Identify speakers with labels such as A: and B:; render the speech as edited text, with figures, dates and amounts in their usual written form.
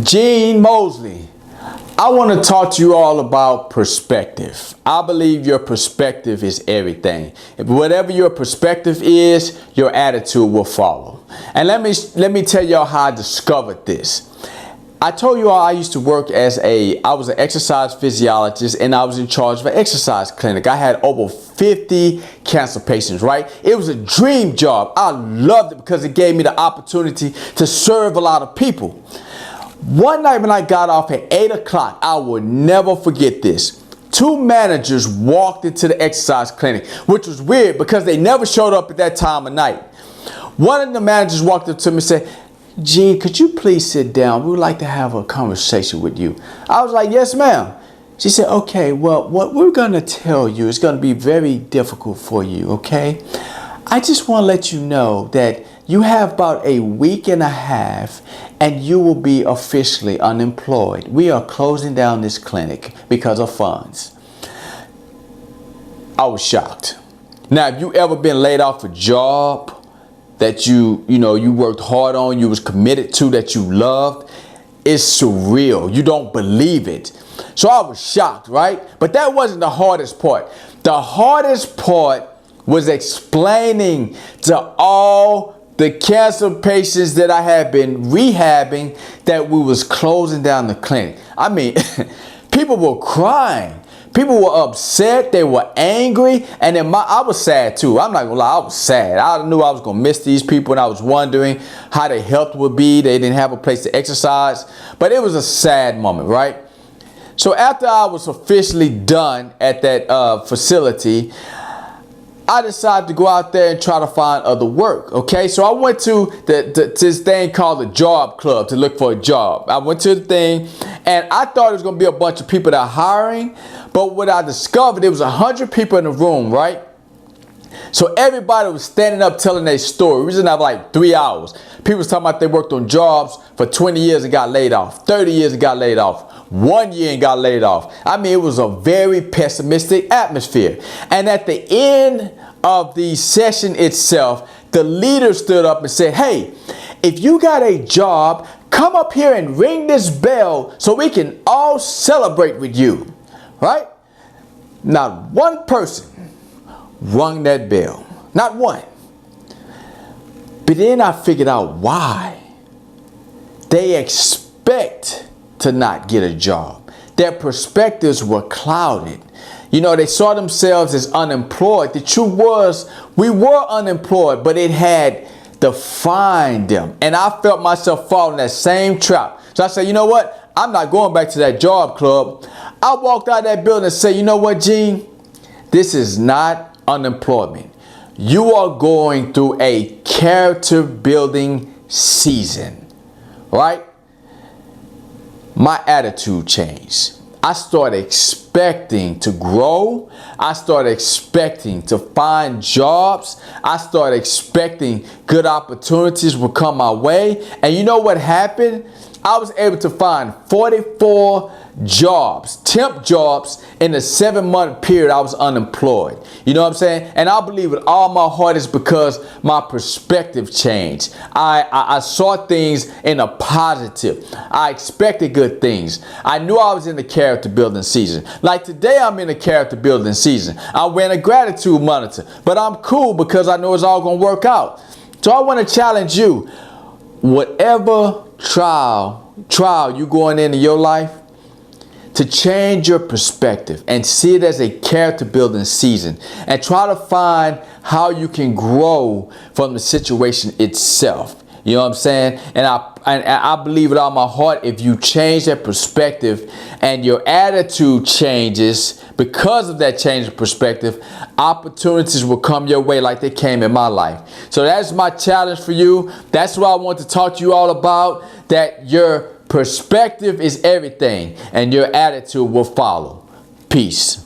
A: Gene Mosley, I want to talk to you all about perspective. I believe your perspective is everything. If whatever your perspective is, your attitude will follow. And let me tell y'all how I discovered this. I told you all I used to work I was an exercise physiologist, and I was in charge of an exercise clinic. I had over 50 cancer patients, right? It was a dream job. I loved it because it gave me the opportunity to serve a lot of people. One night when I got off at 8 o'clock, I will never forget this. Two managers walked into the exercise clinic, which was weird because they never showed up at that time of night. One of the managers walked up to me and said, "Gene, could you please sit down? We would like to have a conversation with you." I was like, "Yes, ma'am." She said, "Okay, well, what we're going to tell you is going to be very difficult for you, okay? I just want to let you know that you have about a week and a half and you will be officially unemployed. We are closing down this clinic because of funds." I was shocked. Now, have you ever been laid off a job that you worked hard on, you was committed to, that you loved? It's surreal. You don't believe it. So I was shocked, right? But that wasn't the hardest part. The hardest part was explaining to all the cancer patients that I had been rehabbing that we was closing down the clinic. I mean, people were crying. People were upset, they were angry, and then I was sad too. I'm not gonna lie, I was sad. I knew I was gonna miss these people, and I was wondering how their health would be. They didn't have a place to exercise, but it was a sad moment, right? So after I was officially done at that facility, I decided to go out there and try to find other work, okay? So I went to this thing called the job club to look for a job. I went to the thing, and I thought it was gonna be a bunch of people that are hiring, but what I discovered, there was 100 people in the room, right? So everybody was standing up telling their story. We was in there like 3 hours. People was talking about they worked on jobs for 20 years and got laid off, 30 years and got laid off, 1 year and got laid off. I mean, it was a very pessimistic atmosphere. And at the end of the session itself, the leader stood up and said, "Hey, if you got a job, come up here and ring this bell so we can all celebrate with you." Right? Not one person rung that bell. Not one. But then I figured out why. They expect to not get a job. Their perspectives were clouded. You know, they saw themselves as unemployed. The truth was, we were unemployed, but it had defined them. And I felt myself falling that same trap. So I said, you know what? I'm not going back to that job club. I walked out of that building and said, "You know what, Gene? This is not unemployment. You are going through a character building season," right? My attitude changed. I started expecting to grow. I started expecting to find jobs. I started expecting good opportunities would come my way. And you know what happened? I was able to find 44 jobs, temp jobs, in a 7-month period I was unemployed. You know what I'm saying? And I believe with all my heart it's because my perspective changed. I saw things in a positive. I expected good things. I knew I was in the character building season. Like today I'm in the character building season. I wear a gratitude monitor, but I'm cool because I know it's all gonna work out. So I want to challenge you, whatever trial you going into your life, to change your perspective and see it as a character building season and try to find how you can grow from the situation itself. You know what I'm saying? And I believe with all my heart, if you change that perspective and your attitude changes because of that change of perspective, opportunities will come your way like they came in my life. So that's my challenge for you. That's what I want to talk to you all about, that your perspective is everything and your attitude will follow. Peace.